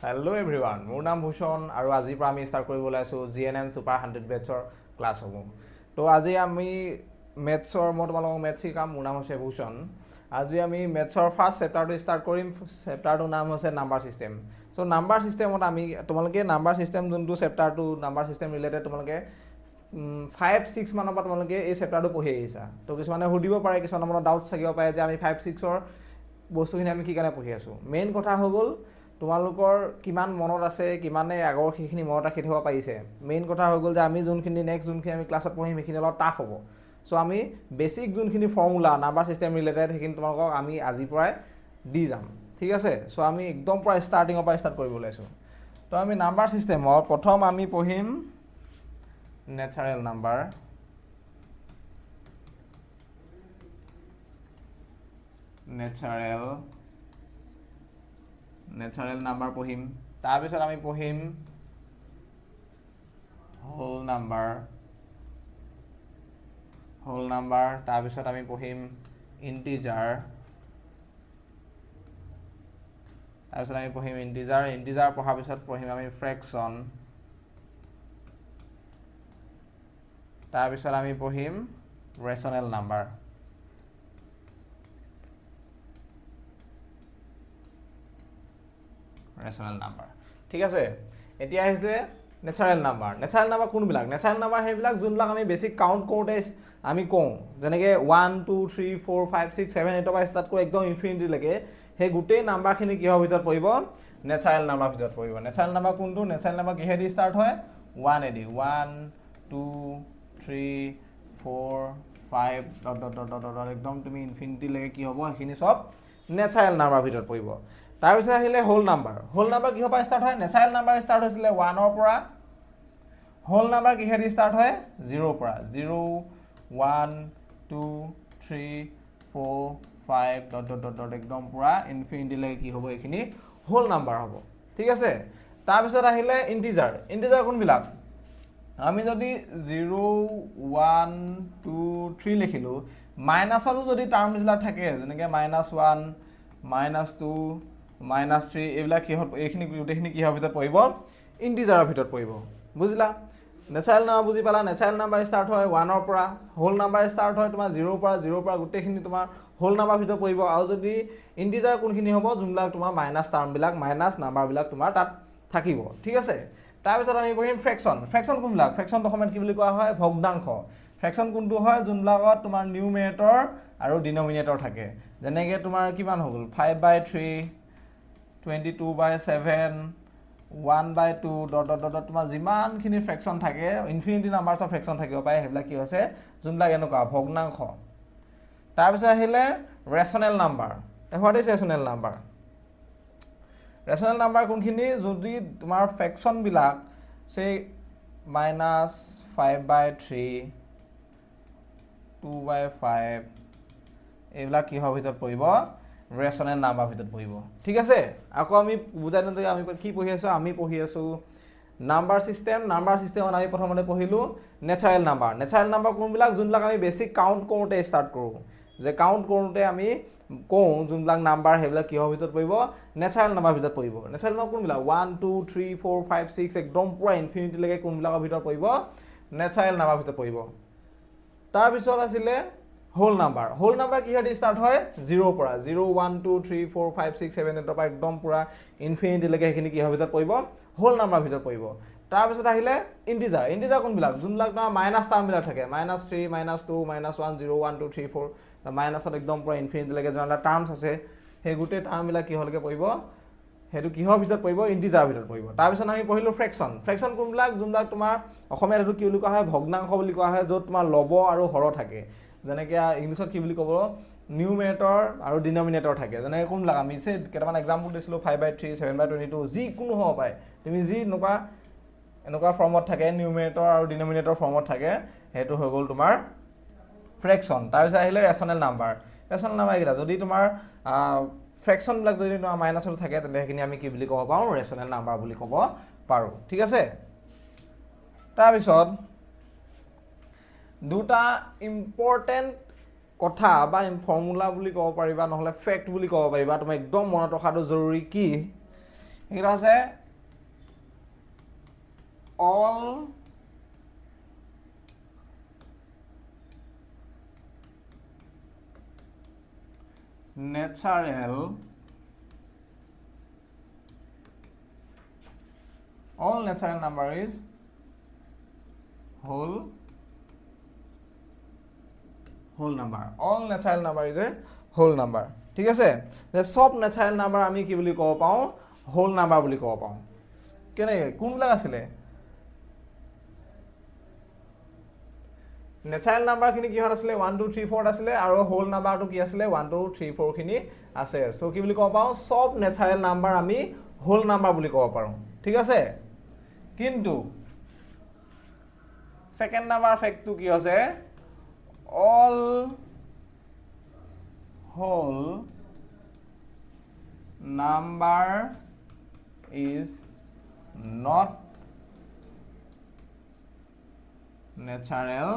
Hello' everyone, মোৰ নাম ভূষণ আৰু আজিৰ পৰা আমি ষ্টাৰ্ট কৰিবলৈ আছোঁ GNM ছুপাৰ 100 বেটছৰ ক্লাছসমূহ। তো আজি আমি মই তোমালোকক মেথছ শিকাম। মোৰ নাম হৈছে ভূষণ। আজি আমি মেথছৰ ফাৰ্ষ্ট চেপ্টাৰটো ষ্টাৰ্ট কৰিম। চেপ্টাৰটোৰ নাম হৈছে নাম্বাৰ ছিষ্টেম। চ' নাম্বাৰ ছিষ্টেমত তোমালোকে নাম্বাৰ ছিষ্টেম যোনটো চেপ্টাৰটো নাম্বাৰ ছিষ্টেম ৰিলেটেড তোমালোকে 5-6 মানৰ পৰা তোমালোকে এই চেপ্টাৰটো পঢ়ি আহিছা। তো কিছুমানে সুধিব পাৰে, কিছুমানৰ মনত ডাউট থাকিব পাৰে যে আমি 5-6ৰ বস্তুখিনি আমি কি কাৰণে পঢ়ি আছোঁ। মেইন কথা হৈ গ'ল তোমালোকৰ কিমান মনত আছে, কিমানে আগৰ সেইখিনি মনত ৰাখি থ'ব পাৰিছে। মেইন কথা হৈ গ'ল যে আমি যোনখিনি আমি ক্লাছত পঢ়িম সেইখিনি অলপ টাফ হ'ব। চ' আমি বেছিক যোনখিনি ফৰ্মুলা নাম্বাৰ ছিষ্টেম ৰিলেটেড সেইখিনি তোমালোকক আমি আজিৰ পৰাই দি যাম, ঠিক আছে। চ' আমি একদম পৰা ষ্টাৰ্টিঙৰ পৰা ষ্টাৰ্ট কৰিব ওলাইছোঁ। তো আমি নাম্বাৰ ছিষ্টেমত প্ৰথম আমি পঢ়িম নেচাৰেল নাম্বাৰ। নেচাৰেল নাম্বাৰ পঢ়িম। তাৰপিছত আমি পঢ়িম হোল নাম্বাৰ। তাৰপিছত আমি পঢ়িম ইণ্টিজাৰ। ইণ্টিজাৰ পঢ়াৰ পিছত পঢ়িম আমি ফ্ৰেকশ্যন। তাৰপিছত আমি পঢ়িম ৰেচনেল নাম্বাৰ। ঠিক আছে। এতিয়া আহিছে নেচাৰেল নাম্বাৰ। নেচাৰেল নাম্বাৰ কোনবিলাক? নেচাৰেল নাম্বাৰ সেইবিলাক যোনবিলাক আমি বেছিক কাউণ্ট কৰোঁতে আমি কওঁ, যেনেকৈ 1 2 3 4 5 6 7 8 পৰা ষ্টাৰ্ট কৰি একদম ইনফিনিটিলৈকে সেই গোটেই নাম্বাৰখিনি কিহৰ ভিতৰত পৰিব? নেচাৰেল নাম্বাৰ ভিতৰত পৰিব। নেচাৰেল নাম্বাৰ কোনটো? নেচাৰেল নাম্বাৰ কিহেদি ষ্টাৰ্ট হয়? 1 এদি। 1 2 3 4 5 একদম তুমি ইনফিনিটিলৈকে কি হ'ব সেইখিনি চব নেচাৰেল নাম্বাৰ ভিতৰত পৰিব। তাৰপিছত আহিলে হোল নাম্বাৰ। হোল নাম্বাৰ কিহৰ পৰা ষ্টাৰ্ট হয়? নেচাৰেল নাম্বাৰ ষ্টাৰ্ট হৈছিলে 1ৰ পৰা। হোল নাম্বাৰ কিহেদি ষ্টাৰ্ট হয়? 0ৰ পৰা। 0 1 2 3 4 5 একদম পূৰা ইনফিনিটিলৈকে কি হ'ব এইখিনি হোল নাম্বাৰ হ'ব, ঠিক আছে। তাৰপিছত আহিলে ইণ্টিজাৰ। ইণ্টিজাৰ কোনবিলাক? আমি যদি 0 1 2 3 লিখিলোঁ, মাইনাছতো যদি টাৰ্মবিলাক থাকে, যেনেকৈ -1 -2 -3 এইবিলাক এইখিনি গোটেইখিনি কিহৰ ভিতৰত পৰিব? ইণ্টিজাৰৰ ভিতৰত পৰিব, বুজিলা? নেচাৰেল নাম্বাৰ বুজি পালা? নেচাৰেল নাম্বাৰ ষ্টাৰ্ট হয় 1ৰ পৰা। হোল নাম্বাৰ ষ্টাৰ্ট হয় তোমাৰ 0ৰ পৰা গোটেইখিনি তোমাৰ হোল নাম্বাৰ ভিতৰত পৰিব। আৰু যদি ইণ্টিজাৰ কোনখিনি হ'ব? যোনবিলাক তোমাৰ মাইনাছ টাৰ্মবিলাক, মাইনাছ নাম্বাৰবিলাক তোমাৰ তাত থাকিব, ঠিক আছে। তাৰপিছত আমি পঢ়িম ফ্ৰেকশ্যন। ফ্ৰেকশ্যন কোনবিলাক? ফ্ৰেকশ্যনটো অসমীয়াত কি বুলি কোৱা হয়? ভগ্নাংশ। ফ্ৰেকশ্যন কোনটো হয়? যোনবিলাকত তোমাৰ নিউমেৰেটৰ আৰু ডিনমিনেটৰ থাকে। যেনেকৈ তোমাৰ কিমান হৈ গ'ল? 5/3 22/7 1/2 তোমাৰ যিমানখিনি ফ্ৰেকশ্যন থাকে, ইনফিনিটি নাম্বাৰছৰ ফ্ৰেকশ্যন থাকিব পাৰে, সেইবিলাক কি হৈছে? যোনবিলাক এনেকুৱা ভগ্নাংশ। তাৰপিছত আহিলে rational number. What is rational number? Rational number কোনখিনি? যদি তোমাৰ ফ্ৰেকশ্যনবিলাক -5/3 2/5 এইবিলাক কিহৰ ভিতৰত পৰিব? ৰেচনেল নাম্বাৰ ভিতৰত পৰিব, ঠিক আছে। আকৌ আমি বুজাই দিওঁ যে আমি কি পঢ়ি আছোঁ? আমি পঢ়ি আছোঁ নাম্বাৰ ছিষ্টেম। নাম্বাৰ ছিষ্টেমত আমি প্ৰথমতে পঢ়িলোঁ নেচাৰেল নাম্বাৰ। নেচাৰেল নাম্বাৰ কোনবিলাক? যোনবিলাক আমি বেছিক কাউণ্ট কৰোঁতে ষ্টাৰ্ট কৰোঁ, যে কাউণ্ট কৰোঁতে আমি কওঁ যোনবিলাক নাম্বাৰ সেইবিলাক কিহৰ ভিতৰত পৰিব? নেচাৰেল নাম্বাৰ ভিতৰত পৰিব। নেচাৰেল নাম্বাৰ কোনবিলাক? 1 2 3 4 5 6 একদম পূৰা ইনফিনিটিলৈকে কোনবিলাকৰ ভিতৰত পৰিব? নেচাৰেল নাম্বাৰ ভিতৰত পৰিব। তাৰপিছত আছিলে হোল নাম্বাৰ। হোল নাম্বাৰ কিহেদি ষ্টাৰ্ট হয়? 0ৰ পৰা। 0 1 2 3 4 5 6 7 8 পৰা একদম পূৰা ইনফিনিটিলৈকে সেইখিনি কিহৰ ভিতৰত পৰিব? হোল নাম্বাৰ ভিতৰত পৰিব। তাৰপিছত আহিলে ইণ্টিজাৰ। ইণ্টিজাৰ কোনবিলাক? যোনবিলাক তোমাৰ মাইনাছ টাৰ্মবিলাক থাকে, -3 -2 -1 0 1 2 3 4 মাইনাছত একদম পূৰা ইনফিনিটিলৈকে যোনবিলাক টাৰ্মছ আছে, সেই গোটেই টাৰ্মবিলাক কিহলৈকে পৰিব? সেইটো কিহৰ ভিতৰত পৰিব? ইণ্টিজাৰৰ ভিতৰত পৰিব। তাৰপিছত আমি পঢ়িলোঁ ফ্ৰেকশ্যন। ফ্ৰেকশ্যন কোনবিলাক? যোনবিলাক তোমাৰ অসমীয়াত সেইটো কি বুলি কোৱা হয়? ভগ্নাংশ বুলি কোৱা হয়, য'ত তোমাৰ লব আৰু হৰ থাকে। যেনেকৈ ইংলিছত কি বুলি ক'ব? নিউমেৰেটৰ আৰু ডিনমিনেটৰ থাকে। যেনেকৈ কোনবিলাক? আমি কেইটামান এক্সাম্পল দিছিলোঁ 5/3 7/22 যিকোনো হ'ব পাৰে। তুমি যি এনেকুৱা ফৰ্মত থাকে, নিউমেৰেটৰ আৰু ডিনমিনেটৰ ফৰ্মত থাকে, সেইটো হৈ গ'ল তোমাৰ ফ্ৰেকশ্যন। তাৰপিছত আহিলে ৰেচনেল নাম্বাৰ। ৰেচনেল নাম্বাৰ এইকেইটা যদি তোমাৰ ফ্ৰেকশ্যনবিলাক যদি তোমাৰ মাইনাছত থাকে, তেন্তে সেইখিনি আমি কি বুলি ক'ব পাৰোঁ? ৰেচনেল নাম্বাৰ বুলি ক'ব পাৰোঁ, ঠিক আছে। তাৰপিছত দুটা ইম্পৰ্টেণ্ট কথা বা ফৰ্মুলা বুলি ক'ব পাৰিবা, নহ'লে ফেক্ট বুলি ক'ব পাৰিবা, তুমি একদম মনত ৰখাটো জৰুৰী। কি এইকেইটা হৈছে all natural number is whole number. All natural number is a whole number. ঠিক আছে যে সব ন্যাচারাল নাম্বার আমি কি বুলি কব পাও হোল নাম্বার বুলি কব পাও কেনে কোনবিলাক আছিলে ন্যাচারাল নাম্বার খিনি কি হত আছিলে 1 2 3 4 আছিলে আৰু হোল নাম্বাৰটো কি আছিলে 1 2 3 4 খিনি আছে সো কি বুলি কব পাও সব ন্যাচারাল নাম্বার আমি হোল নাম্বার বুলি কব পাৰো ঠিক আছে কিন্তু সেকেন্ড নাম্বার ফ্যাক্টটো কি আছে all whole number is not natural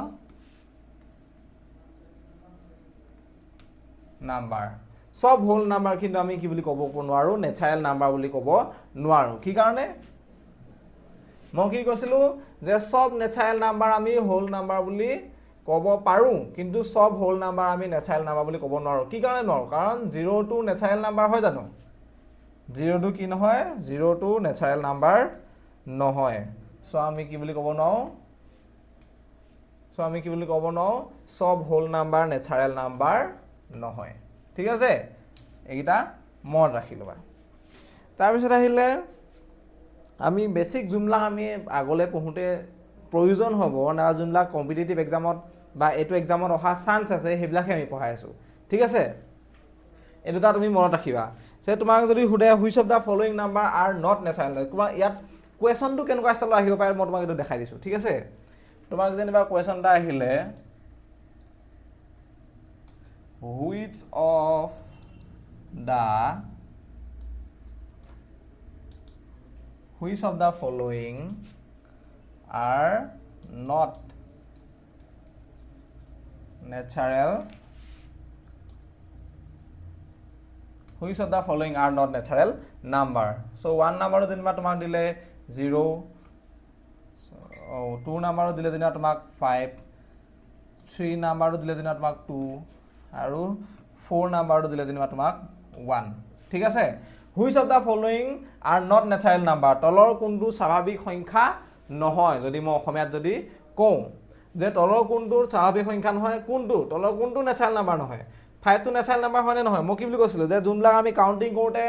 number সব হোল নাম্বার কিন্তু আমি কি বুলি কব নোৱাৰো ন্যাচাৰাল নাম্বাৰ বুলি কব নোৱাৰো কি কাৰণে মই কি কৈছিলো যে সব ন্যাচাৰাল নাম্বাৰ আমি হোল নাম্বাৰ বুলি কব পাৰো কিন্তু সব হোল নাম্বাৰ আমি ন্যাচাৰাল নাম্বাৰ বুলি কব নোৱাৰো কি কাৰণে নোৱাৰো কাৰণ 0 টু ন্যাচারাল নাম্বার হয় জানো 0 টু কি নহয় 0 টু ন্যাচারাল নাম্বার নহয় সো আমি কি বুলি কব নোৱাৰো সব হোল নাম্বাৰ ন্যাচাৰাল নাম্বাৰ নহয় ঠিক আছে এইটা মনত ৰাখি লবা তাৰ পিছত আহিলে আমি বেসিক জুমলা আমি আগলে পঢ়োতে প্ৰয়োজন হ'ব না জুমলা কম্পিটিটিভ এক্সামত বা এটো এক্সামত অহা চান্স আছে হেবিলাকে আমি পঢ়াই আছো ঠিক আছে এটোটা তুমি মনত ৰাখিবা সে তোমাক যদি হুডে which of the following number are not natural তোমাৰ ইয়াত কোৱেশ্যনটো কেনেকুৱা ষ্টাইলত আহিব পাৰে মই তোমাক এটো দেখাই দিছো ঠিক আছে তোমাক যেনিবা কোৱেশ্যনটা আহিলে which of the following are not natural which of the following are not natural number so one number যেনিবা তোমাক দিলে 0 2 number দিলে যেনিবা তোমাক 5 3 number দিলে যেনিবা তোমাক 2 আৰু 4 number দিলে যেনিবা তোমাক 1 ঠিক আছে which of the following are not natural number তলৰ কোনটো স্বাভাৱিক সংখ্যা নহয় যদি মই অসমীয়াত যদি কওঁ যে তলৰ কোনটো স্বাভাৱিক সংখ্যা নহয় কোনটো তলৰ কোনটো ন্যাচারাল নাম্বার নহয় 5 টো ন্যাচারাল নাম্বার হয় নে নহয় মই কি বুলি কৈছিলো যে যোনবিলাক আমি কাউন্টিং কৰোতে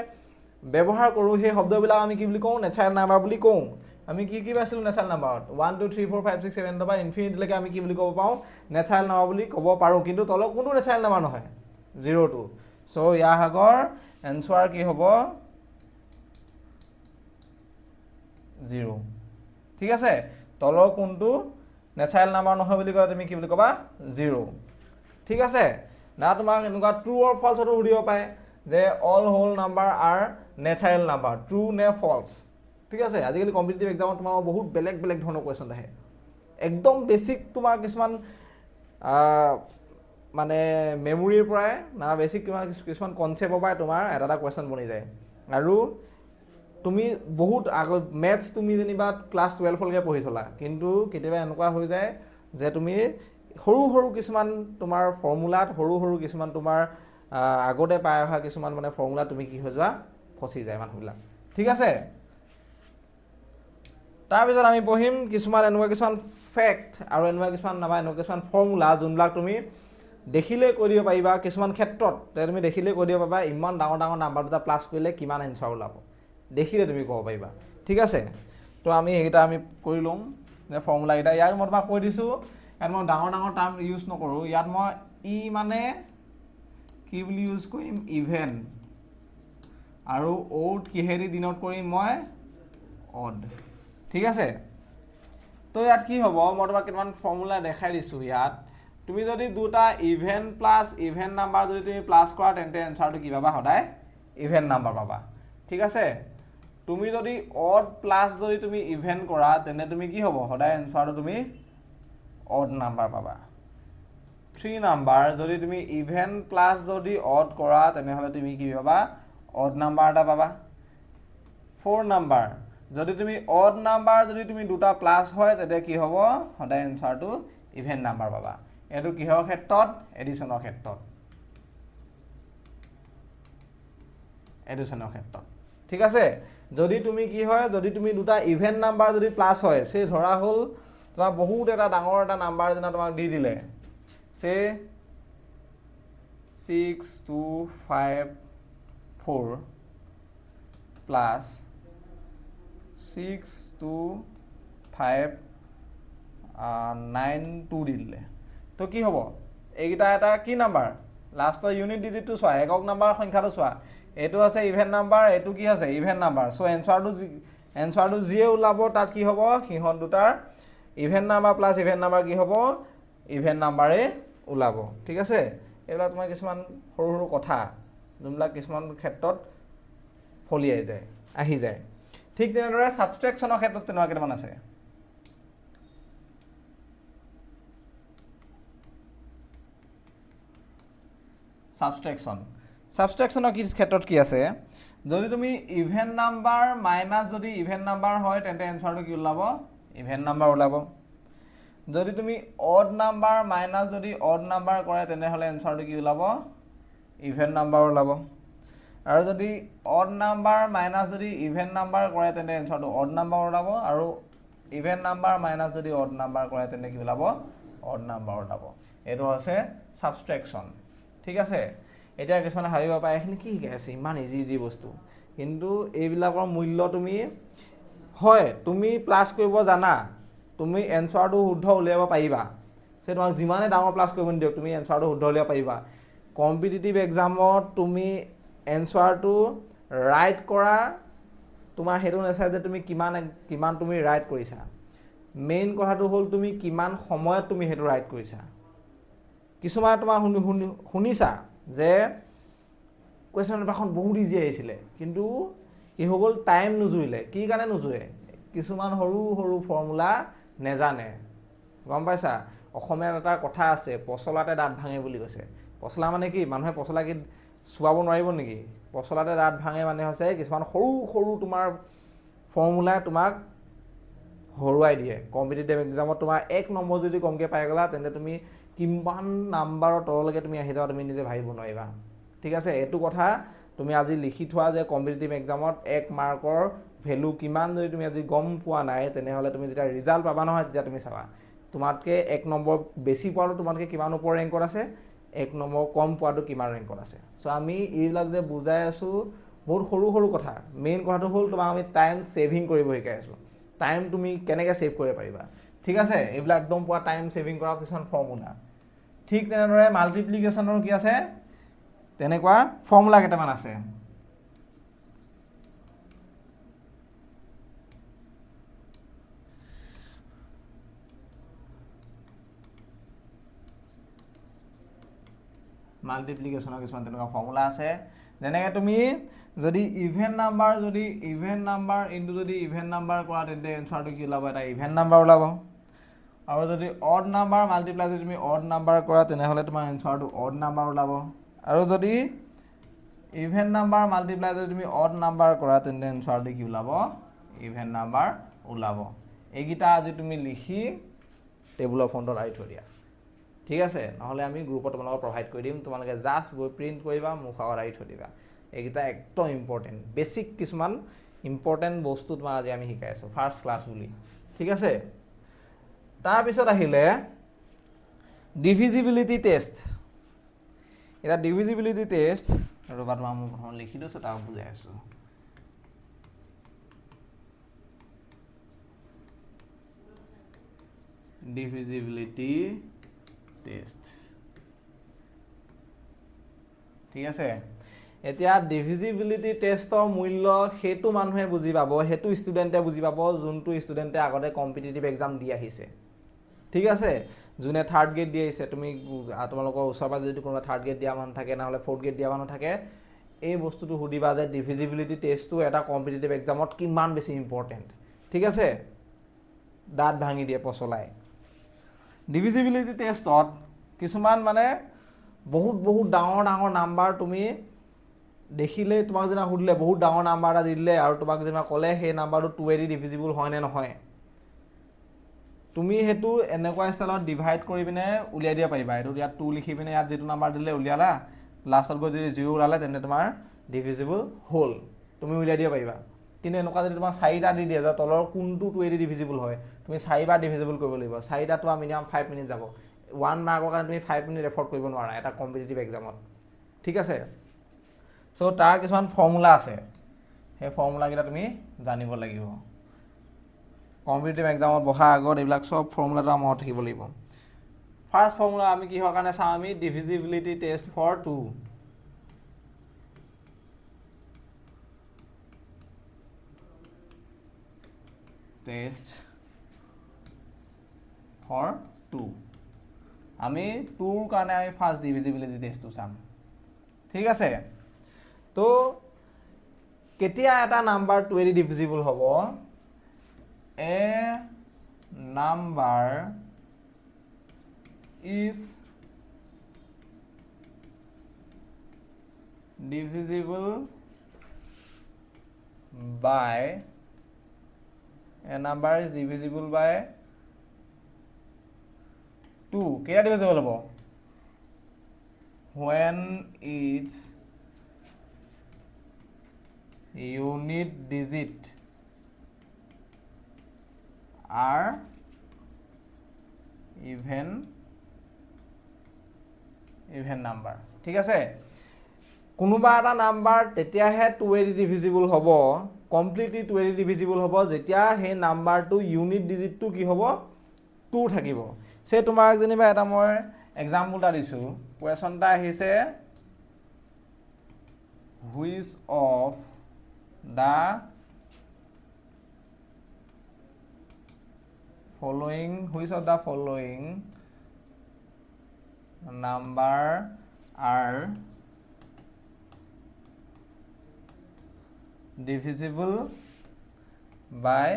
ব্যৱহাৰ কৰো সেই শব্দবিলাক আমি কি বুলি কওঁ ন্যাচাৰাল নাম্বাৰ বুলি কওঁ আমি কি কি পাইছিলো ন্যাচাৰাল নাম্বাৰত 1 2 3 4 5 6 7 বা ইনফিনিটি লৈকে আমি কি বুলি ক'ব পাওঁ ন্যাচারাল নাম্বার বুলি ক'ব পাৰো কিন্তু তলৰ কোনটো ন্যাচাৰাল নাম্বাৰ নহয় 0 2 সো ইয়াৰ আগৰ এনসাৰ কি হ'ব 0 ঠিক আছে তলৰ কোনটো ন্যাচারাল নাম্বার নহয় বুলি কয় তুমি কি বুলি কবা 0 ঠিক আছে না তোমাক এনেকুৱা ট্ৰু অৰ ফলছ হটো সুধিব পাৰে যে all whole number are natural number true নে ফলছ ঠিক আছে আজিকালি কম্পিটিটিভ এক্সামত তোমাৰ বহুত বেলেগ বেলেগ ধৰণৰ কোৱেশ্যন আহে একদম বেসিক তোমাৰ কিছুমান মানে মেমৰিৰ পৰাই না বেসিক কিছুমান কনসেপ্টৰ পৰাই তোমাৰ এটা কোৱেশ্যন বনি যায় আৰু তুমি বহুত ম্যাথছ তুমি যেনিবা ক্লাস 12 লৈকে পঢ়িছলা কিন্তু কেতিয়াবা এনেকুৱা হৈ যায় যে তুমি সৰু সৰু কিছুমান তোমাৰ ফৰ্মুলাত সৰু সৰু কিছুমান তোমাৰ আগতে পাই অহা কিছুমান মানে ফৰ্মুলা তুমি কি হৈ যোৱা ফসি যায় মানুহবিলাক ঠিক আছে তাৰ পিছত আমি পঢ়িম কিছুমান এনেকুৱা কিছুমান ফ্যাক্ট আৰু এনেকুৱা কিছুমান নামা এনেকুৱা কিছুমান ফৰ্মুলা যোনবিলাক তুমি দেখিলে কৈ দিব পাৰিবা কিছুমান ক্ষেত্ৰত তুমি দেখিলে কৈ দিব পাৰিবা ইমান ডাঙৰ ডাঙৰ নাম্বাৰ দুটা প্লাস কৰিলে কিমান এনসাৰ ওলাব দেখিলে তুমি ক'ব পাৰিবা ঠিক আছে তো আমি এইটা আমি কৰি লম যে ফৰ্মুলা এটা ইয়াক মই তোমাক কৈ দিছো ইয়াত মই ডাঙৰ ডাঙৰ টাৰ্ম ইউজ নকৰো ইয়াত মই ই মানে কি বুলি ইউজ কৰিম ইভেন আৰু অড কিহেৰি ডিনোট কৰিম মই অড ঠিক আছে তো ইয়াত কি হ'ব মই তোমাক কিমান ফৰ্মুলা দেখাই দিছো ইয়াত তুমি যদি দুটা ইভেন প্লাস ইভেন নাম্বাৰ যদি তুমি প্লাস কৰা তেন্তে এনসাৰটো কি পাবা সদায় ইভেন নাম্বার পাবা ঠিক আছে তুমি যদি অড প্লাস যদি তুমি ইভেন কৰা তেনে তুমি কি হ'ব সদায় এনসাৰটো তুমি অড নাম্বাৰ পাবা 3 নাম্বাৰ যদি তুমি ইভেন প্লাস যদি অড কৰা তেনে হলে তুমি কি পাবা অড নাম্বাৰ এটা পাবা 4 নাম্বাৰ যদি তুমি অড নাম্বাৰ যদি তুমি দুটা প্লাছ হয় তেতিয়া কি হ'ব সদায় এনসাৰটো ইভেন নাম্বাৰ পাবা এইটো কিহৰ ক্ষেত্ৰত এডিশনৰ ক্ষেত্ৰত ঠিক আছে যদি তুমি কি হয় যদি তুমি দুটা ইভেন নাম্বাৰ যদি প্লাছ হয় সে ধৰা হ'ল তোমাক বহুত এটা ডাঙৰ এটা নাম্বাৰ যেনা তোমাক দি দিলে সে 6254 প্লাছ 6292 দি দিলে তো কি হ'ব এইকেইটা এটা কি নাম্বাৰ লাষ্টৰ ইউনিট ডিজিটটো চোৱা একক নাম্বাৰ সংখ্যাটো চোৱা এইটো আছে ইভেন নাম্বাৰ এইটো কি আছে ইভেন নাম্বাৰ সো এনসাৰটো যিয়ে ওলাব তাত কি হ'ব সিহঁত দুটাৰ even number plus even number কি হ'ব ইভেন নাম্বাৰে ওলাব ঠিক আছে এইবিলাক তোমাৰ কিছুমান সৰু সৰু কথা যোনবিলাক কিছুমান ক্ষেত্ৰত ফলিয়াই যায় আহি যায় ঠিক তেনেদৰে সাবট্ৰেকশনৰ ক্ষেত্ৰত তেনেকুৱা কেইটামান আছে সাবট্ৰেকশনৰ কি ক্ষেত্ৰত কি আছে যদি তুমি ইভেন নাম্বাৰ মাইনাছ যদি ইভেন নাম্বাৰ হয় তেন্তে এনসাৰটো কি ওলাব ইভেন নাম্বাৰ ওলাব যদি তুমি অড নাম্বাৰ মাইনাছ যদি অড নাম্বাৰ কৰে তেনেহ'লে এনসাৰটো কি ওলাব ইভেন নাম্বাৰ ওলাব আৰু যদি অড নাম্বাৰ মাইনাছ যদি ইভেন নাম্বাৰ কৰে তেন্তে এনসাৰটো অড নাম্বাৰ ওলাব আৰু ইভেন নাম্বাৰ মাইনাছ যদি অড নাম্বাৰ কৰে তেন্তে কি ওলাব অড নাম্বাৰ ওলাব এইটো হৈছে সাবট্ৰেকশন ঠিক আছে এতিয়া কিছুমানে ভাবিব পাৰে এইখিনি কি শিকাই আছে ইমান ইজি বস্তু কিন্তু এইবিলাকৰ মূল্য তুমি হয় তুমি প্লাছ কৰিব জানা তুমি এনসাৰটো শুদ্ধ উলিয়াব পাৰিবা সে তোমাক যিমানে ডাঙৰ প্লাছ কৰিব নিদিয়ক তুমি এনসাৰটো শুদ্ধ উলিয়াব পাৰিবা কম্পিটিটিভ এক্সামত তুমি এনসাৰটো ৰাইট কৰা তোমাৰ হেতু নেচাই যে তুমি কিমান তুমি ৰাইট কৰিছা মেইন কথাটো হ'ল তুমি কিমান সময়ত তুমি হেতু ৰাইট কৰিছা কিছুমান তোমাৰ শুনিছা যে কুৱেশ্যন পেপাৰখন বহুত ইজি আহিছিলে কিন্তু কি হৈ গ'ল টাইম নুজুৰিলে কি কাৰণে নুজুৰে কিছুমান সৰু সৰু ফৰ্মুলা নেজানে গম পাইছা অসমীয়াত এটা কথা আছে পচলাতে দাঁত ভাঙে বুলি কৈছে পচলা মানে কি মানুহে পচলা কি চুৱাব নোৱাৰিব নেকি পচলাতে দাঁত ভাঙে মানে হৈছে কিছুমান সৰু সৰু তোমাৰ ফৰ্মুলাই তোমাক হৰুৱাই দিয়ে কম্পিটিটিভ এক্সামত তোমাৰ 1 নম্বৰ যদি কমকৈ পাই গ'লা তেন্তে তুমি কিমান নাম্বাৰৰ তললৈকে তুমি আহি যাবা তুমি নিজে ভাবিব নোৱাৰিবা ঠিক আছে এইটো কথা তুমি আজি লিখি থোৱা যে কম্পিটিটিভ এক্সামত 1 মাৰ্কৰ ভ্যালু কিমান যদি তুমি আজি গম পোৱা নাই তেনেহ'লে তুমি যেতিয়া ৰিজাল্ট পাবা নহয় তেতিয়া তুমি চাবা তোমাতকৈ 1 নম্বৰ বেছি পোৱাটো তোমাতকৈ কিমান ওপৰ ৰেংকত আছে 1 নম্বৰ কম পোৱাটো কিমান ৰেংকত আছে সো আমি এইবিলাক যে বুজাই আছোঁ বহুত সৰু সৰু কথা মেইন কথাটো হ'ল তোমাক আমি টাইম সেভিং কৰিব শিকাই আছোঁ টাইম তুমি কেনেকৈ সেভ কৰিব পাৰিবা ঠিক আছে এইবিলাক একদম পোৱা টাইম সেভিং কৰা কিছুমান ফৰ্মুলা ঠিক তেনেদৰে মাল্টিপ্লিকেশ্যনৰ কি আছে তেনেকুৱা ফৰ্মুলা কেইটামান আছে মাল্টিপ্লিকেশ্যনৰ কিছুমান তেনেকুৱা ফৰ্মুলা আছে যেনেকৈ তুমি যদি ইভেন নাম্বাৰ ইনটু যদি ইভেন নাম্বাৰ কৰা তেন্তে এনসাৰটো কি ওলাব এটা ইভেন নাম্বাৰ ওলাব আৰু যদি অড নাম্বাৰ মাল্টিপ্লাই যদি তুমি অড নাম্বাৰ কৰা তেনেহ'লে তোমাৰ এনসাৰটো অড নাম্বাৰ ওলাব আৰু যদি ইভেন নাম্বাৰ মাল্টিপ্লাই যদি তুমি অড নাম্বাৰ কৰা তেন্তে এনসাৰটো কি ওলাব ইভেন নাম্বাৰ ওলাব এইকেইটা আজি তুমি লিখি টেবুলৰ ফ্ৰণ্টত আঁৰি থৈ দিয়া ঠিক আছে নহ'লে আমি গ্ৰুপত তোমালোকক প্ৰভাইড কৰি দিম তোমালোকে জাষ্ট গৈ প্ৰিণ্ট কৰিবা মুখ আগত আঁৰি থৈ দিবা এইকেইটা একদম ইম্পৰ্টেণ্ট বেছিক কিছুমান ইম্পৰ্টেণ্ট বস্তু তোমাক আজি আমি শিকাই আছোঁ ফাৰ্ষ্ট ক্লাছ বুলি ঠিক আছে তাৰপিছত আহিলে ডিভিজিবিলিটি টেষ্ট এটা ডিভিজিবিলিটি টেষ্ট ৰ'বা তোমাক মই প্ৰথম লিখি দিছোঁ তাক বুজাই আছোঁ ডিভিজিবিলিটি টেষ্ট ঠিক আছে এতিয়া ডিভিজিবিলিটি টেষ্টৰ মূল্য সেইটো মানুহে বুজি পাব সেইটো ষ্টুডেণ্টে বুজি পাব যোনটো ষ্টুডেণ্টে আগতে কম্পিটিটিভ এক্সাম দি আহিছে ঠিক আছে যোনে থাৰ্ড গ্ৰেড দি আহিছে তুমি তোমালোকৰ ওচৰ পাজৰে যদি কোনোবা থাৰ্ড গ্ৰেড দিয়া মানুহ থাকে নহ'লে ফ'ৰ্থ গ্ৰেড দিয়া মানুহ থাকে এই বস্তুটো সুধিবা যে ডিভিজিবিলিটি টেষ্টটো এটা কম্পিটিটিভ এক্সামত কিমান বেছি ইম্পৰ্টেণ্ট ঠিক আছে দাঁত ভাঙি দিয়ে পচলাই ডিভিজিবিলিটি টেষ্টত কিছুমান মানে বহুত ডাঙৰ নাম্বাৰ তুমি দেখিলে তোমাক যেনে সুধিলে বহুত ডাঙৰ নাম্বাৰ এটা দি দিলে আৰু তোমাক যেনে ক'লে সেই নাম্বাৰটো 2 দি ডিভিজিবল হয় নে নহয়, তুমি সেইটো এনেকুৱা ষ্টাইলত ডিভাইড কৰি পিনে উলিয়াই দিব পাৰিবা। এইটো ইয়াত 2 লিখি পিনে ইয়াত যিটো নাম্বাৰ দিলে উলিয়ালা, লাষ্টত গৈ যদি 0 ওলালে তেন্তে তোমাৰ ডিভিজিবল হ'ল, তুমি উলিয়াই দিব পাৰিবা। কিন্তু এনেকুৱা যদি তোমাক 4টা দি দিয়ে যে তলৰ কোনটো 2 দি ডিভিজিবল হয়, তুমি 4বাৰ ডিভিজিবল কৰিব লাগিব। 4টা তোমাৰ মিনিমাম 5 মিনিট যাব। 1 মাৰ্কৰ কাৰণে তুমি 5 মিনিট এফৰ্ড কৰিব নোৱাৰা এটা কম্পিটিটিভ এক্সামত, ঠিক আছে। চ' তাৰ কিছুমান ফৰ্মুলা আছে, সেই ফৰ্মুলাকেইটা তুমি জানিব লাগিব। কম্পিটিটিভ এক্সামত বহাৰ আগত এইবিলাক চব ফৰ্মুলাটো মনত থাকিব লাগিব। ফাৰ্ষ্ট ফৰ্মুলা আমি কিহৰ কাৰণে চাওঁ, আমি divisibility test for 2। Test for 2, আমি 2ৰ কাৰণে আমি ফাৰ্ষ্ট ডিভিজিবিলিটি টেষ্টটো চাম, ঠিক আছে। তো কেতিয়া এটা নাম্বাৰ 2 দি ডিভিজিবল হ'ব, a number is divisible by a number is divisible by 2. কেতিয়া divisible হ'ব, when its unit digit are even number, ঠিক আছে। কোনোবা এটা নাম্বাৰ তেতিয়াহে 2 দি ডিভিজিবল হ'ব, কমপ্লিটলি 2 দি ডিভিজিবল হ'ব যেতিয়া সেই নাম্বাৰটো ইউনিট ডিজিটটো কি হ'ব, 2 থাকিব। সে তোমাক যেনিবা এটা মই এক্সাম্পল এটা দিছোঁ, কুৱেশ্যন এটা আহিছে, which of the following number are divisible by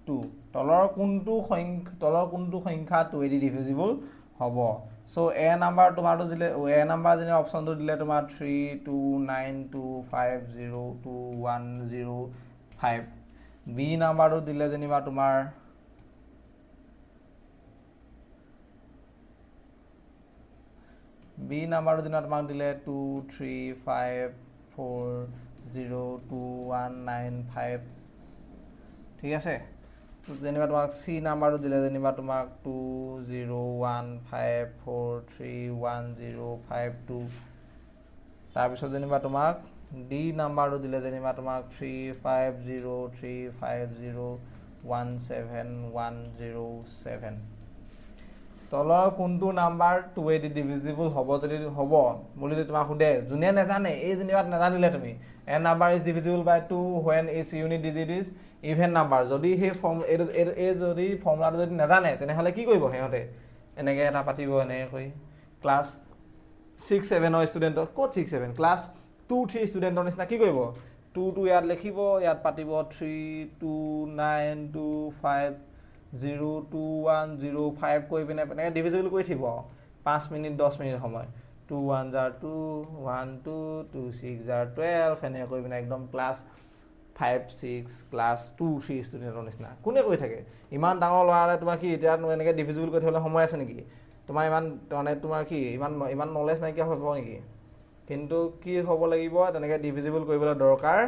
2, তলৰ কোনটো সংখ্যা 2 দি ডিভিজিবল হ'ব। চ' এ নাম্বাৰ তোমাৰটো দিলে, এ নাম্বাৰ যেনে অপশ্যনটো দিলে তোমাৰ 32925022105, বি নাম্বাৰটো দিলে যেনিবা তোমাৰ তোমাক দিলে 235402195, ঠিক আছে। যেনিবা তোমাক চি নাম্বাৰটো দিলে যেনিবা তোমাক 201543105 তাৰপিছত যেনিবা তোমাক ডি নাম্বাৰটো দিলে যেনিবা তোমাক 350350171107। তলৰ কোনটো নাম্বাৰ 2 দি ডিভিজিবল হ'ব বুলি যদি তোমাক সোধে, যোনে নাজানে, এই যেনিবা নাজানিলে তুমি, a number is divisible by 2 when its unit digit is even number, যদি সেই যদি ফৰ্মুলাটো যদি নাজানে তেনেহ'লে কি কৰিব সিহঁতে, এনেকৈ এটা পাতিব, এনেকৈ কৰি ক্লাছ 6-7ৰ ষ্টুডেণ্টৰ, ক'ত 6-7, ক্লাছ 2-3 ষ্টুডেণ্টৰ নিচিনা কি কৰিব, 2 ইয়াত লিখিব, ইয়াত পাতিব 32925022105 কৰি পিনে এনেকৈ ডিভিজিবল কৰি থাকিব 5 মিনিট 10 মিনিট সময়, 2 1 জাৰ 2 1 2 2 6 জাৰ 12, এনেকৈ কৰি পিনে একদম ক্লাছ 5-6 ক্লাছ 2-3 ষ্টুডেণ্টৰ নিচিনা কোনে কৰি থাকে। ইমান ডাঙৰ ল'ৰা এটা তোমাৰ কি এতিয়া এনেকৈ ডিভিজিবল কৰি থাকিবলৈ সময় আছে নেকি, তোমাৰ ইমান মানে তোমাৰ কি ইমান নলেজ নাইকিয়া হ'ব নেকি। কিন্তু কি হ'ব লাগিব, তেনেকৈ ডিভিজিবল কৰিবলৈ দৰকাৰ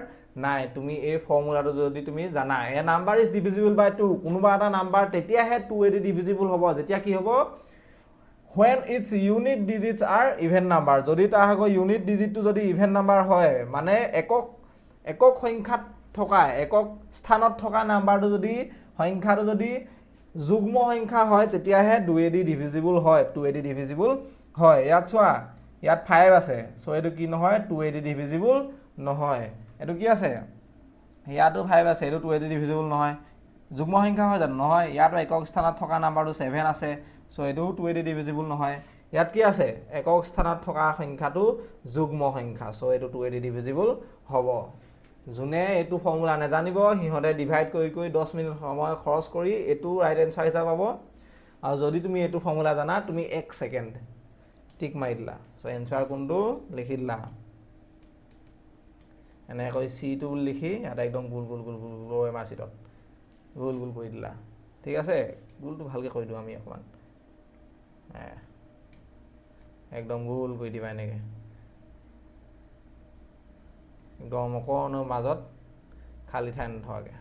নাই, তুমি এই ফৰ্মুলাটো যদি তুমি জানা, এ নাম্বাৰ ইজ ডিভিজিবল বাই 2, কোনোবা এটা নাম্বাৰ তেতিয়াহে 2 দি ডিভিজিবল হ'ব যেতিয়া কি হ'ব, when its unit digits are even number, যদি তাৰ আকৌ ইউনিট ডিজিটটো যদি ইভেন নাম্বাৰ হয়, মানে একক সংখ্যাত থকা, একক স্থানত থকা নাম্বাৰটো যদি সংখ্যাটো যদি যুগ্ম সংখ্যা হয় তেতিয়াহে 2 দি ডিভিজিবল হয়, 2 দি ডিভিজিবল হয়। ইয়াত চোৱা, ইয়াত 5 আছে, চ' এইটো কি নহয়, 2 দি ডিভিজিবল নহয়। এইটো কি আছে, ইয়াতো 5 আছে, এইটো 2 দি ডিভিজিবল নহয়। যুগ্ম সংখ্যা হয় জানো, নহয়। ইয়াতো একক স্থানত থকা নাম্বাৰটো 7 আছে, চ' এইটোও 2 দি ডিভিজিবল নহয়। ইয়াত কি আছে, একক স্থানত থকা সংখ্যাটো যুগ্ম সংখ্যা, চ' এইটো 2 দি ডিভিজিবল হ'ব। যোনে এইটো ফৰ্মুলা নাজানিব সিহঁতে ডিভাইড কৰি 10 মিনিট সময় খৰচ কৰি এইটো ৰাইট এনচাৰ হিচাপে পাব, আৰু যদি তুমি এইটো ফৰ্মুলা জানা তুমি 1 ছেকেণ্ড টিক মাৰি দিলা, চ' এনচাৰ কোনটো লিখি দিলা। এনেকৈ C2 বুলি লিখি ইয়াতে একদম গোল গোল গোল গোল গোল এমাৰ চিটত গোল গোল কৰি দিলা ঠিক আছে গোলটো ভালকৈ কৰি দিওঁ আমি অকণমান একদম গোল কৰি দিবা এনেকৈ একদম অকণৰ মাজত খালী ঠাই নথকাকৈ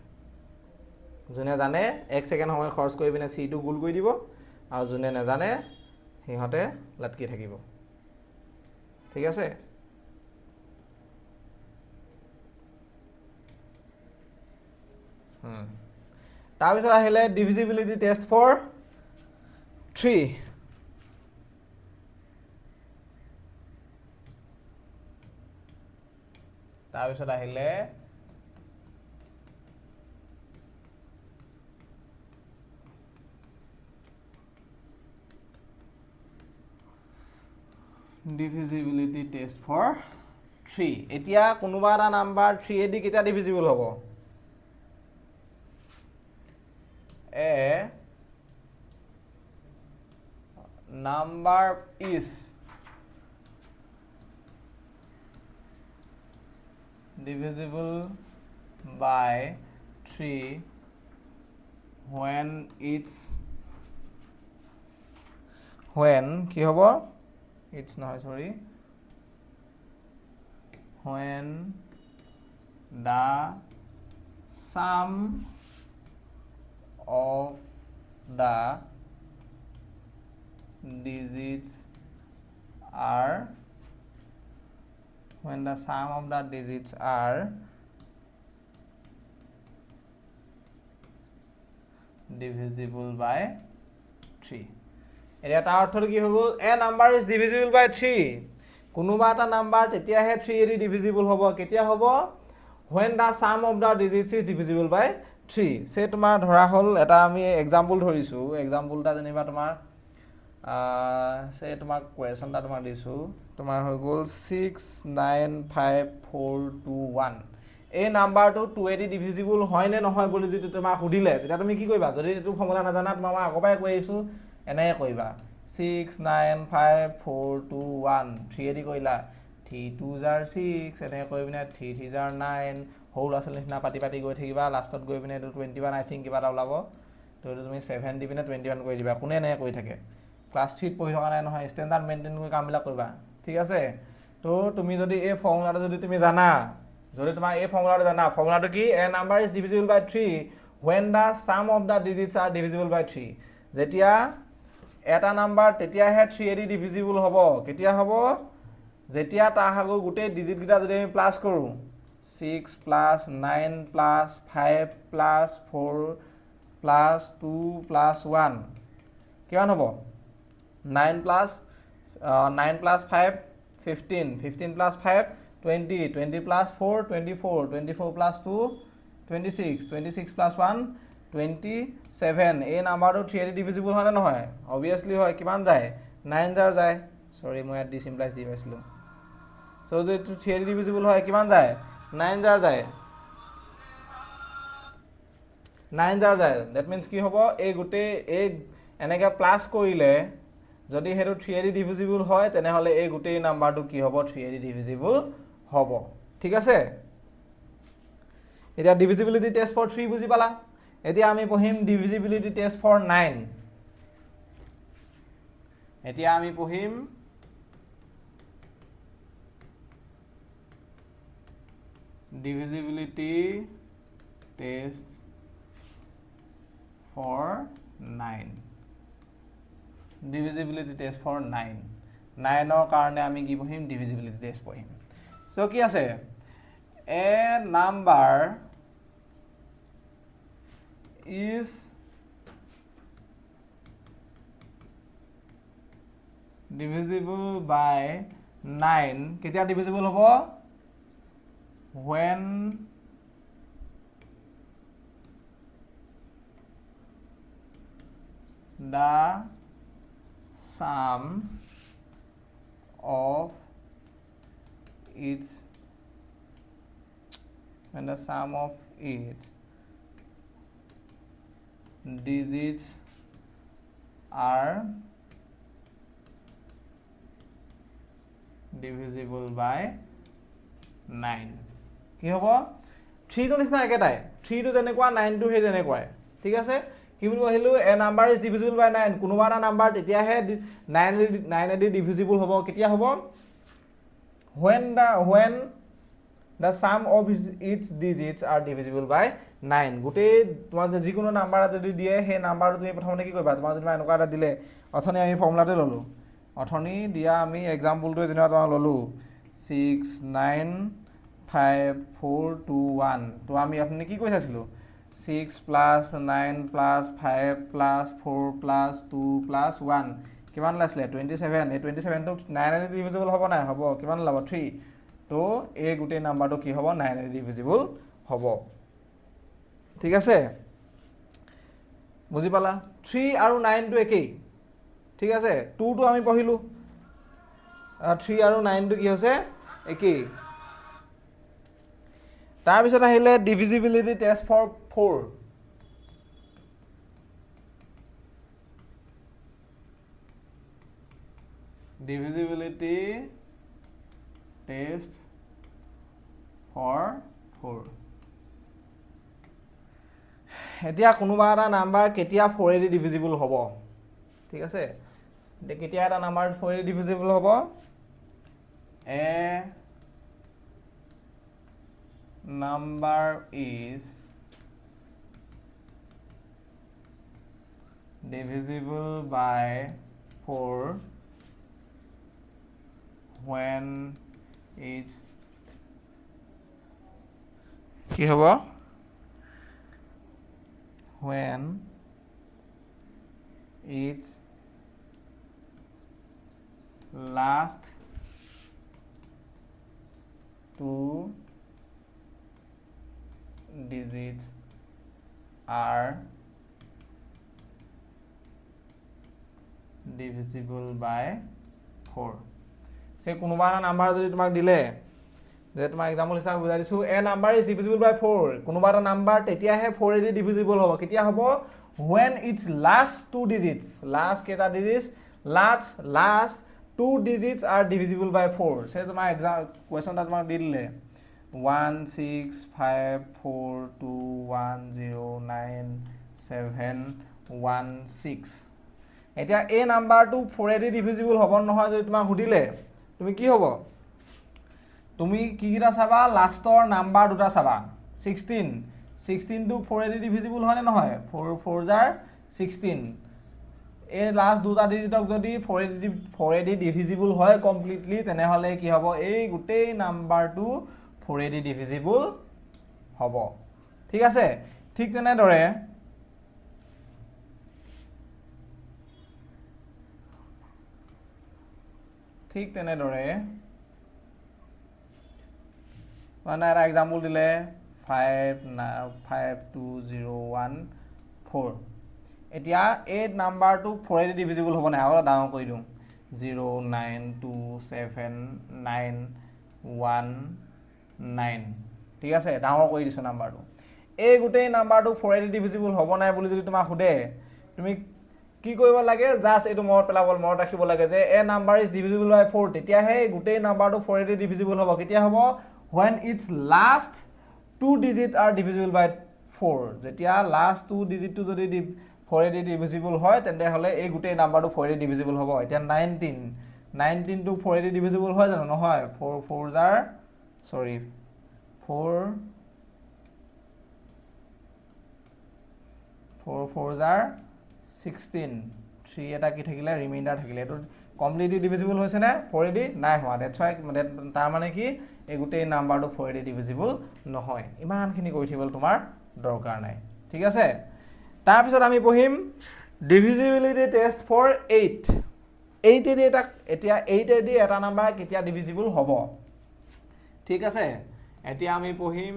যোনে জানে 1 ছেকেণ্ড সময় খৰচ কৰি পিনে C2 গোল কৰি দিব আৰু যোনে নাজানে সিহঁতে লাটকি থাকিব ঠিক আছে তাৰপিছত আহিলে ডিভিজিবিলিটি টেষ্ট ফৰ 3 তাৰপিছত আহিলে ডিভিজিবিলিটি টেষ্ট ফৰ 3 এতিয়া কোনোবা এটা নাম্বাৰ 3 এদি কেতিয়া ডিভিজিবল হ'ব A number is divisible by 3 when কি হ'ব it's নহয় sorry when the sum of the digits are when the sum of the digits are divisible by 3 এতিয়া তাৰ অৰ্থটো কি হৈ গ'ল a number is divisible by 3 কোনোবা এটা নাম্বাৰ তেতিয়াহে 3 এদি ডিভিজিবল হ'ব কেতিয়া হ'ব when the sum of the digits is divisible by 3 সে তোমাৰ ধৰা হ'ল এটা আমি এক্সাম্পল ধৰিছোঁ এক্সাম্পলটা যেনিবা তোমাৰ সে তোমাক কোৱেশ্যনটা তোমাক দিছোঁ তোমাৰ হৈ গ'ল 695421 এই নাম্বাৰটো 2 এদি ডিভিজিবল হয় নে নহয় বুলি যদি তোমাক সুধিলে তেতিয়া তুমি কি কৰিবা যদি এইটো ফৰ্মুলা নাজানা তোমাৰ মই আগৰ পৰাই কৈ আহিছোঁ এনেকৈ কৰিবা 695421 3 এদি কৰিলা 3 2s are 6 এনেকৈ কৰি পিনে 3 3s are 9 সৰু ল'ৰা ছোৱালীৰ নিচিনা পাতি পাতি গৈ থাকিবা লাষ্টত গৈ পিনে এইটো 21 আই থিংক কিবা এটা ওলাব তো এইটো তুমি 7 দি পিনে 21 কৰি দিবা কোনে এনেকৈ কৰি থাকে ক্লাছ 3 পঢ়ি থকা নাই নহয় ষ্টেণ্ডাৰ্ড মেইনটেইন কৰি কামবিলাক কৰিবা ঠিক আছে তো তুমি যদি এই ফৰ্মুলাটো যদি তুমি জানা যদি তোমাৰ এই ফৰ্মুলাটো জানা ফৰ্মুলাটো কি a number is divisible by 3 when the sum of the digits are divisible by 3 যেতিয়া এটা নাম্বাৰ তেতিয়াহে 3 এদি ডিভিজিবল হ'ব কেতিয়া হ'ব যেতিয়া তাৰ আগৰ গোটেই ডিজিটকেইটা যদি আমি প্লাছ কৰোঁ 6 plus 9 plus 5 plus 4 plus 2 plus 1 কিমান হ'ব 9 plus 5 15 15 plus 5 20 20 plus 4 24 24 plus 2 26 26 plus 1 27 এই নাম্বাৰটো 3 এদি ডিভিজিবল হয় নে নহয় অবভিয়াছলি হয় কিমান যায় 9 জাৰ যায় সৰি মই ইয়াত ডিসিম্পলাইজ দি পাইছিলোঁ সো যদি 3 এদি ডিভিজিবল হয় কিমান যায় 9 জাৰ যায় 9 জাৰ যায় দ্যাট মিন্স কি হ'ব এই গোটেই এই এনেকৈ প্লাছ কৰিলে যদি হেতু 3 এদি ডিভিজিবল হয় তেনেহলে এই গোটেই নাম্বাৰটো কি হ'ব 3 এদি ডিভিজিবল হ'ব ঠিক আছে এতিয়া ডিভিজিবিলিটি টেষ্ট ফৰ 3 বুজি পালা এতিয়া আমি পঢ়িম ডিভিজিবিলিটি টেষ্ট ফৰ 9 এতিয়া আমি পঢ়িম divisibility test for 9 divisibility test for 9 9 কাৰণে আমি কি পঢ়িম divisibility test পঢ়িম সো কি আছে a number is divisible by 9 কেতিয়া divisible হ'ব when the sum of its digits are divisible by 9 কি হ'ব 3 টো নিচিনা একেটাই 3 টো যেনেকুৱা 9 টো সেই তেনেকুৱাই ঠিক আছে কি বুলি কৈছিলো a number is divisible by 9 কোনোবা এটা নাম্বাৰ তেতিয়াহে 9 এদি ডিভিজিবল হ'ব কেতিয়া হ'ব when the sum of its digits are divisible by 9 গোটেই তোমাৰ যিকোনো নাম্বাৰ যদি দিয়ে সেই নাম্বাৰটো তুমি প্ৰথমতে কি কৰিবা তোমাৰ যদি এনেকুৱা এটা দিলে অথনি আমি ফৰ্মুলাতে ললো অথনি দিয়া আমি এক্সাম্পলটো যেনিবা তোমাক ললো 6 9 5 4 2 1 তো আমি অথনি কি কৈ চাইছিলো 6 plus 9 plus 5 plus 4 plus 2 plus 1 কিমান লাছিলে 27 এই 27 টো 9 এদি ডিভিজিবল হ'ব নাই হ'ব কিমান লাব 3 তো এই গোটেই নাম্বাৰটো কি হ'ব 9 এদি ডিভিজিবল হ'ব ঠিক আছে বুজি পালা 3 আৰু 9 টো একেই ঠিক আছে 2 টো আমি পঢ়িলো 3 আৰু 9 টো কি হৈছে একেই তাৰ পিছত আহিলে divisibility test for 4 divisibility test for 4 এতিয়া কোনোবা এটা নাম্বাৰ কেতিয়া 4 এদি ডিভিজিবল হ'ব ঠিক আছে কেতিয়া এটা নাম্বাৰ 4 এদি ডিভিজিবল হ'ব a number is divisible by 4 when it কি হ'ব when its last two digits are divisible by 4 সে কোনোবা এটা নাম্বাৰ যদি তোমাক দিলে যে তোমাৰ এক্সাম্পল হিচাপে বুজাই দিছো a number is divisible by 4 কোনোবা এটা নাম্বাৰ তেতিয়াহে 4 এদি ডিভিজিবল হ'ব কেতিয়া হ'ব when its last two digits last কেটা digits last two digits are divisible by 4 সে তোমাৰ এক্সাম কোৱেশ্চনটা তোমাক দি দিলে 1 6 5 4 2 1 0 9 7 1 6 এতিয়া এই নাম্বাৰটো 4 এদি ডিভিজিবল হ'ব নহয় যদি তোমাক সুধিলে তুমি কি হ'ব তুমি কি কিটা চাবা লাষ্টৰ নাম্বাৰ দুটা চাবা 16 টো 4 এদি ডিভিজিবল হয় নে নহয় 4 4 জাৰ 16 এই লাষ্ট দুটা ডিজিটক যদি 4 এদি ডিভিজিবল হয় কমপ্লিটলি তেনেহলে কি হ'ব এই গোটেই নাম্বাৰটো 4 এদি ডিভিজিবল হ'ব ঠিক আছে ঠিক তেনেদৰে মানে এটা এক্সাম্পল দিলে 52014 এতিয়া এই নাম্বাৰটো 4 এদি ডিভিজিবল হ'ব নাই আৰু ডাঙৰ কৰি দিওঁ 0927919 ঠিক আছে ডাঙৰ কৰি দিছো নাম্বাৰটো এই গোটেই নাম্বাৰটো 4 এদি ডিভিজিবল হ'ব নাই বুলি যদি তোমাক সুধে তুমি কি কৰিব লাগে জাস্ট এটো মনত ৰাখিব লাগে যে a number is divisible by 4 তেতিয়াহে গোটেই নাম্বাৰটো 4 এদি ডিভিজিবল হ'ব কেতিয়া হ'ব when its last two digits are divisible by 4 যেতিয়া last two digit টো যদি 4 এদি ডিভিজিবল হয় তেন্তে হলে এই গোটেই নাম্বাৰটো 4 এদি ডিভিজিবল হ'ব এতিয়া 19 টো 4 এদি ডিভিজিবল হয় জানো নহয় 4 4 জাৰ সৰি 4 জাৰ 16 3 এটা কি থাকিলে ৰিমাইন্ডাৰ থাকিলে এটো কমপ্লিটলি ডিভিজিবল হৈছে না 4 এদি নাই হোৱা দ্যাটস হোৱাই তাৰ মানে কি এই গোটেই নাম্বাৰটো 4 এদি ডিভিজিবল নহয় ইমানখিনি কৰি থিবল তোমাৰ দৰকাৰ নাই ঠিক আছে তাৰ পিছত আমি পঢ়িম ডিভিজিবিলিটি টেষ্ট ফৰ 8 এদি এটা এতিয়া 8 এদি এটা নাম্বাৰ কেতিয়া ডিভিজিবল হ'ব ঠিক আছে এতিয়া আমি পঢ়িম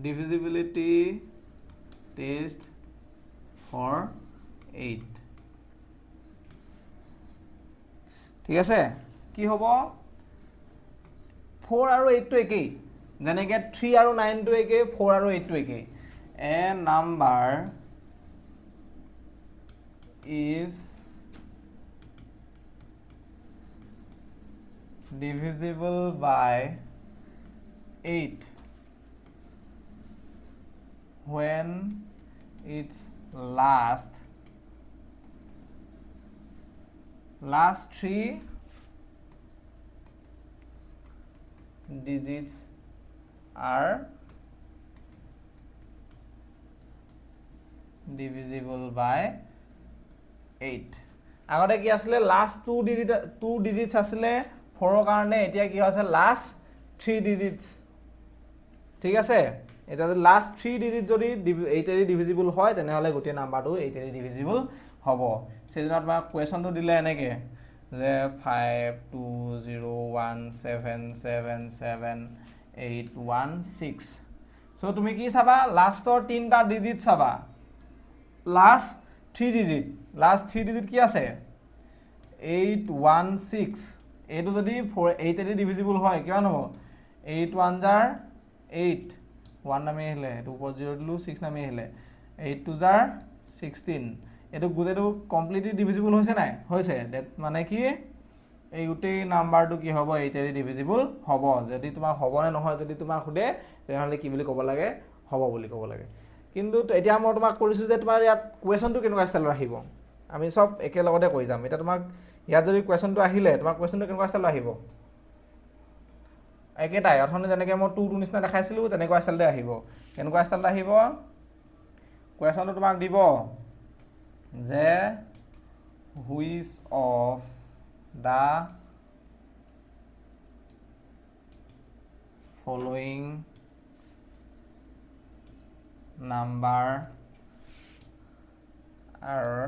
divisibility test for 8 ঠিক আছে কি হ'ব 4 আৰু 8 টো একেই যেনেকে 3 আৰু 9 টো একেই 4 আৰু 8 টো একেই a number is divisible by 8 when its last 3 digits are divisible by 8 আগতে কি আছিল লাস্ট 2 digits আছিল 4 ৰ কাৰণে এতিয়া কি হৈছে লাস্ট 3 digits ঠিক আছে এটা যদি লাস্ট 3 digits যদি 8 এৰি ডিভিজিবল হয় তেনেহলে গোটেই নাম্বাৰটো 8 এৰি ডিভিজিবল হ'ব সেজন্য তোমাক কোৱেশ্চনটো দিলে এনেকে যে 52017777816 সো তুমি কি চাবা লাস্টৰ 3টা ডিজিট চাবা লাস্ট 3 digit কি আছে 816 এইটো যদি 8 এৰি ডিভিজিবল হয় কিমান হ'ব 8 1 jar 8 1 নামি আহিলে এটো ওপৰ 0 দিলু 6 নামি আহিলে 8 2 jar 16 এটো গুটেটো কমপ্লিটলি ডিভিজিবল হৈছে নাই হৈছে মানে কি এই গুটেই নাম্বাৰটো কি হ'ব 8 এৰি ডিভিজিবল হ'ব যদি তোমাৰ হ'ব নে নহয় যদি তোমাৰ খুদে তেনেহলে কি বুলি ক'ব লাগে হ'ব বুলি ক'ব লাগে কিন্তু এতিয়া মই তোমাক কৰিছো যে তোমাৰ ইয়াত কোৱেশ্চনটো কেনেকুৱা ষ্টাইল ৰাখিব আমি সব একে লগতে কৈ যাম এটা তোমাক ইয়াত যদি কোৱেশ্চনটো আহিলে তোমাৰ কোৱেশ্চনটো কেনেকুৱা ষ্টাইল আহিব একেটাই অথনি যেনেকে মই 2 নিচিনা দেখাইছিলো তেনেকুৱা ষ্টাইলতে আহিব কেনেকুৱা ষ্টাইলতে আহিব কোৱেশ্চনটো তোমাক দিব যে which of the following number are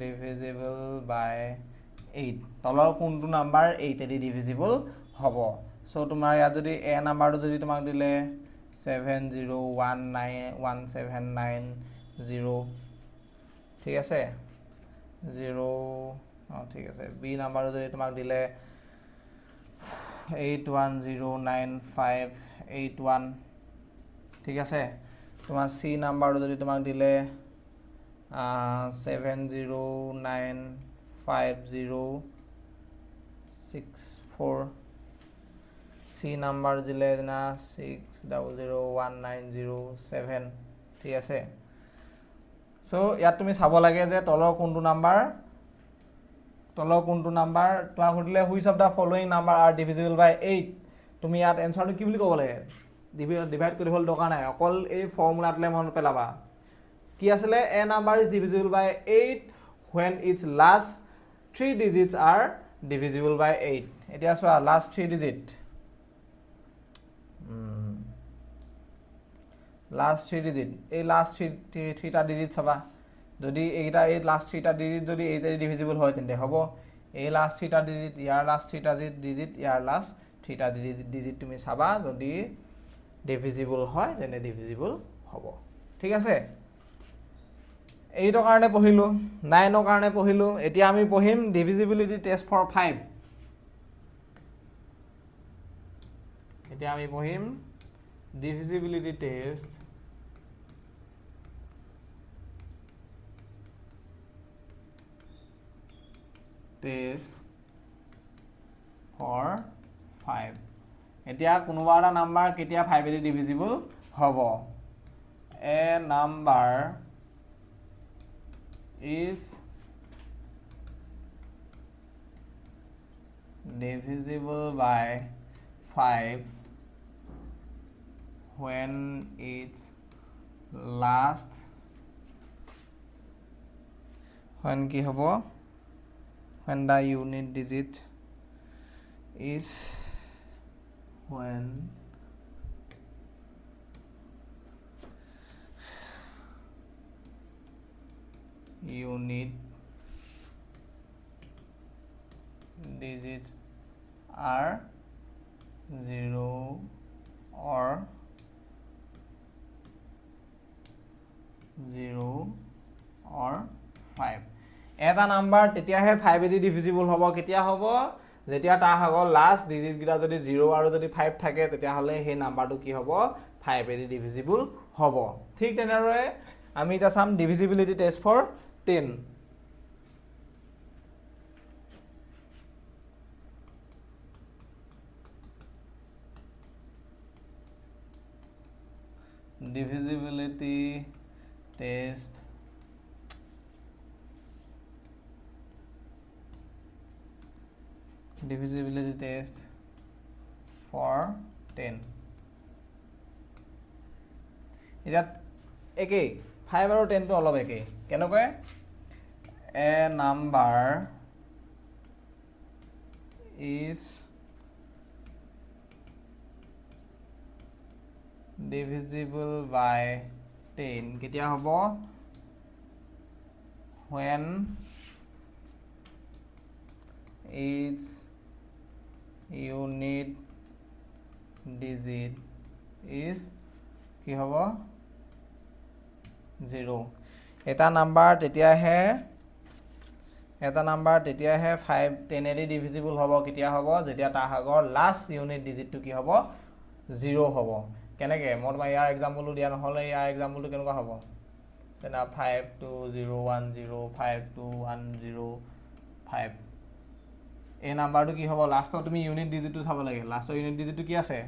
divisible by 8 তলৰ কোনটো নাম্বাৰ 8 এদি ডিভিজিবল হ'ব সো তোমাৰ ইয়াত যদি a নাম্বাৰটো যদি তোমাক দিলে 7019179 ঠিক আছে 0 ঠিক আছে b নাম্বাৰটো যদি তোমাক দিলে 81098581 ঠিক আছে তোমাৰ c নাম্বাৰটো যদি তোমাক দিলে 7095064 C নাম্বার দিলে না 600197 ঠিক আছে সো ইয়াত তুমি চাব লাগে যে তলৰ কোনটো নাম্বাৰ তোমাক সুধিলে which of the following number are divisible by 8 তুমি ইয়াত এনসাৰটো কি বুলি ক'ব লাগে ডিভাইড কৰিব হ'ল দৰকাৰ নাই অকল এই ফৰ্মুলাটোলে মনত পেলাবা কি আছিল a number is divisible by 8 when its last 3 digits are divisible by 8 এতিয়া চোৱা last 3 digit last 3 digit এই last 3টা digit চাবা যদি এইটা এই last 3টা digit যদি 8 এৰি ডিভিজিবল হয় তেন্তে হ'ব এই last 3টা digit ইয়াৰ last 3টা digit ইয়াৰ last 3টা digit তুমি চাবা যদি ডিভিজিবল হয় তেনে ডিভিজিবল হ'ব ঠিক আছে 8 ৰ কাৰণে পঢ়িলো 9 ৰ কাৰণে পঢ়িলো এতিয়া আমি পঢ়িম ডিভিজিবিলিটি টেষ্ট ফৰ 5 এতিয়া আমি পঢ়িম divisibility test for 5 এতিয়া কোনোবা এটা নাম্বাৰ কেতিয়া 5 এদি ডিভিজিবল হ'ব a number is divisible by 5 when its last when কি হ'ব when the unit digit is when unit digits are 0 or 5 এটা নাম্বাৰ তেতিয়াহে 5 এদি ডিভিজিবল হ'ব কেতিয়া হ'ব যেতিয়া তাৰ আগৰ লাষ্ট ডিজিট গিটা যদি 0 আৰু যদি 5 থাকে তেতিয়া হলে সেই নাম্বাৰটো কি হ'ব 5 এদি ডিভিজিবল হ'ব ঠিক তেনেদৰে আমি এটা চাম divisibility test for 10 divisibility test for 10 ইয়াত একেই 5 আৰু 10 টো অলপ একেই কেনেকৈ a number is divisible by 10 কেতিয়া হ'ব when its unit digit is কি হ'ব 0 এটা নাম্বাৰ তেতিয়াহে 5 10 এদি ডিভিজিবল হ'ব কেতিয়া হ'ব যেতিয়া তাৰ আগৰ লাষ্ট ইউনিট ডিজিটটো কি হ'ব 0 হ'ব কেনেকৈ মই তোমাৰ ইয়াৰ এক্সাম্পলটো দিয়া নহ'লে ইয়াৰ এক্সাম্পলটো কেনেকুৱা হ'ব তেনে 52010 এই নাম্বাৰটো কি হ'ব লাষ্টত তুমি ইউনিট ডিজিটটো চাব লাগে লাষ্টৰ ইউনিট ডিজিটটো কি আছে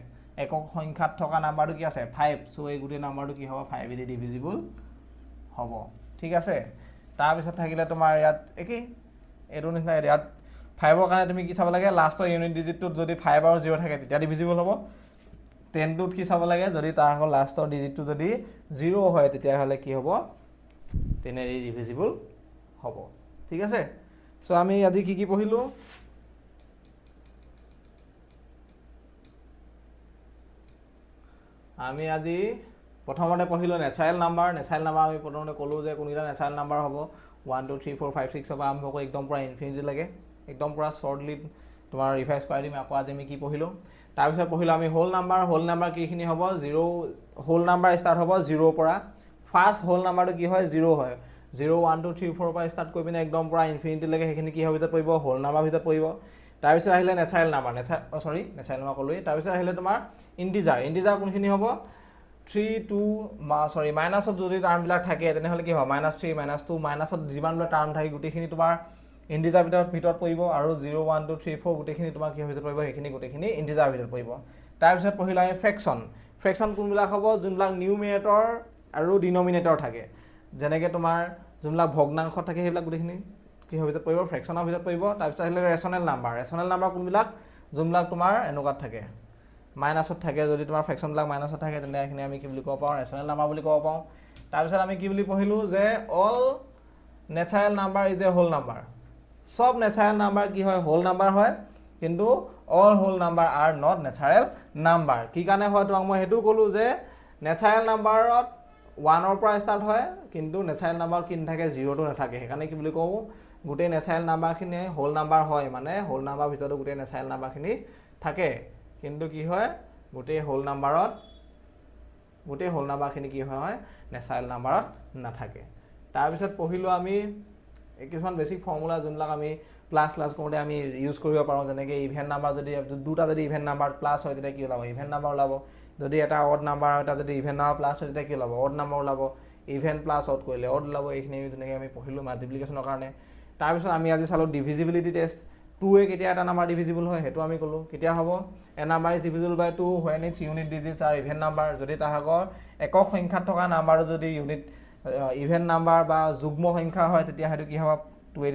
একক সংখ্যাত থকা নাম্বাৰটো কি আছে 5 সো এই গোটেই নাম্বাৰটো কি হ'ব 5 এদি ডিভিজিবল হ'ব ঠিক আছে তাৰপিছত থাকিলে তোমাৰ ইয়াত একেই এইটো নিচিনা ইয়াত 5 ৰ কাৰণে তুমি কি চাব লাগে লাষ্টৰ ইউনিট ডিজিটটোত যদি 5 আৰু 0 থাকে তেতিয়া ডিভিজিবল হ'ব 10 টোত কি চাব লাগে যদি তাৰ আগৰ লাষ্টৰ ডিজিটটো যদি 0 হয় তেতিয়া হলে কি হ'ব 10 এদি ডিভিজিবল হ'ব ঠিক আছে সো আমি আজি কি পঢ়িলো আমি আজি প্ৰথমতে পঢ়িলো নেচাৰেল নাম্বাৰ আমি প্ৰথমতে ক'লো যে কোনকেইটা নেচাৰেল নাম্বাৰ হ'ব 1 2 3 4 5 6 পৰা আৰম্ভ কৰি একদম পুৰা ইনফিনিটি লাগে একদম পুৰা শৰ্টলি তোমাৰ ৰিভাইজ কৰি দিম আকৌ আজি আমি কি পঢ়িলো তাৰপিছত পঢ়িলো আমি হোল নাম্বাৰ কিখিনি হ'ব 0 হোল নাম্বাৰ ষ্টাৰ্ট হ'ব 0 পৰা ফাৰ্ষ্ট হোল নাম্বাৰটো কি হয় 0 হয় 0 1 2 3 4 পৰা ষ্টাৰ্ট কৰি পিনে একদম পুৰা ইনফিনিটি লাগে সেইখিনি কি হ'ব ভিতৰত পৰিব হোল নাম্বাৰ ভিতৰত পৰিব তাৰপিছত আহিলে নেচাৰেল নাম্বাৰ ক'লোৱেই তাৰপিছত আহিলে তোমাৰ ইন্টিজাৰ কোনখিনি হ'ব 3 2 মাইনাছত যদি টাৰ্মবিলাক থাকে তেনেহ'লে কি হ'ব -3 -2 মাইনাছত যিমানবিলাক টাৰ্ম থাকে গোটেইখিনি তোমাৰ ইন্টিজাৰ ভিতৰত পৰিব আৰু 0 1 2 3 4 গোটেইখিনি তোমাৰ কি ভিতৰত পৰিব সেইখিনি গোটেইখিনি ইন্টিজাৰ ভিতৰত পৰিব তাৰপিছত পঢ়িলা আমি ফ্ৰেকশ্যন কোনবিলাক হ'ব যোনবিলাক নিউমিনেটৰ আৰু ডিনমিনেটৰ থাকে যেনেকৈ তোমাৰ যোনবিলাক ভগ্নাংশ থাকে সেইবিলাক গোটেইখিনি কি ভিতৰত পৰিব ফ্ৰেকশ্যনৰ ভিতৰত পৰিব তাৰপিছত আহিলে ৰেচনেল নাম্বাৰ কোনবিলাক যোনবিলাক তোমাৰ এনেকুৱাত থাকে মাইনাছত থাকে যদি তোমাৰ ফ্ৰেকশ্যনবিলাক মাইনাছত থাকে তেন্তে এইখিনি আমি কি বুলি ক'ব পাৰোঁ ৰেচনেল নাম্বাৰ বুলি ক'ব পাৰোঁ তাৰপিছত আমি কি বুলি পঢ়িলোঁ যে all natural number is a whole number সব নেচাৰেল নাম্বাৰ কি হয় হোল নাম্বাৰ হয় কিন্তু all whole number are not natural number কি কাৰণে হয় তোমাক মই সেইটো ক'লোঁ যে নেচাৰেল নাম্বাৰত 1 ৰ পৰা ষ্টাৰ্ট হয় কিন্তু নেচাৰেল নাম্বাৰ কি নাথাকে 0টো নাথাকে সেইকাৰণে কি বুলি কওঁ গোটেই নেচাৰেল নাম্বাৰখিনি হোল নাম্বাৰ হয় মানে হোল নাম্বাৰ ভিতৰত গোটেই নেচাৰেল নাম্বাৰখিনি থাকে কিন্তু কি হয় গোটেই হোল নাম্বাৰখিনি কি হয় নেচাৰেল নাম্বাৰত নাথাকে তাৰপিছত পঢ়িলোঁ আমি কিছুমান বেছিক ফৰ্মুলা যোনবিলাক আমি প্লাছ কৰোঁতে আমি ইউজ কৰিব পাৰোঁ যেনেকৈ ইভেন নাম্বাৰ যদি দুটা যদি ইভেন নাম্বাৰ প্লাছ হয় তেতিয়া কি ওলাব ইভেন নাম্বাৰ ওলাব যদি এটা অড নাম্বাৰ এটা যদি ইভেন নাম্বাৰ প্লাছ হয় তেতিয়া কি ওলাব অড নাম্বাৰ ওলাব ইভেন প্লাছ অড কৰিলে অড ওলাব এইখিনি যেনেকৈ আমি পঢ়িলোঁ মাল্টিপ্লিকেশ্যনৰ কাৰণে তাৰপিছত আমি আজি চালোঁ ডিভিজিবিলিটি টেষ্ট 2 কেতিয়া এটা নাম্বাৰ ডিভিজিবল হয় সেইটো আমি ক'লোঁ কেতিয়া হ'ব a number is divisible by 2 when its unit digits are even number যদি তাহাকৰ একক সংখ্যাত থকা নাম্বাৰটো যদি ইভেন নাম্বাৰ বা যুগ্ম সংখ্যা হয় তেতিয়া সেইটো কি হ'ব 2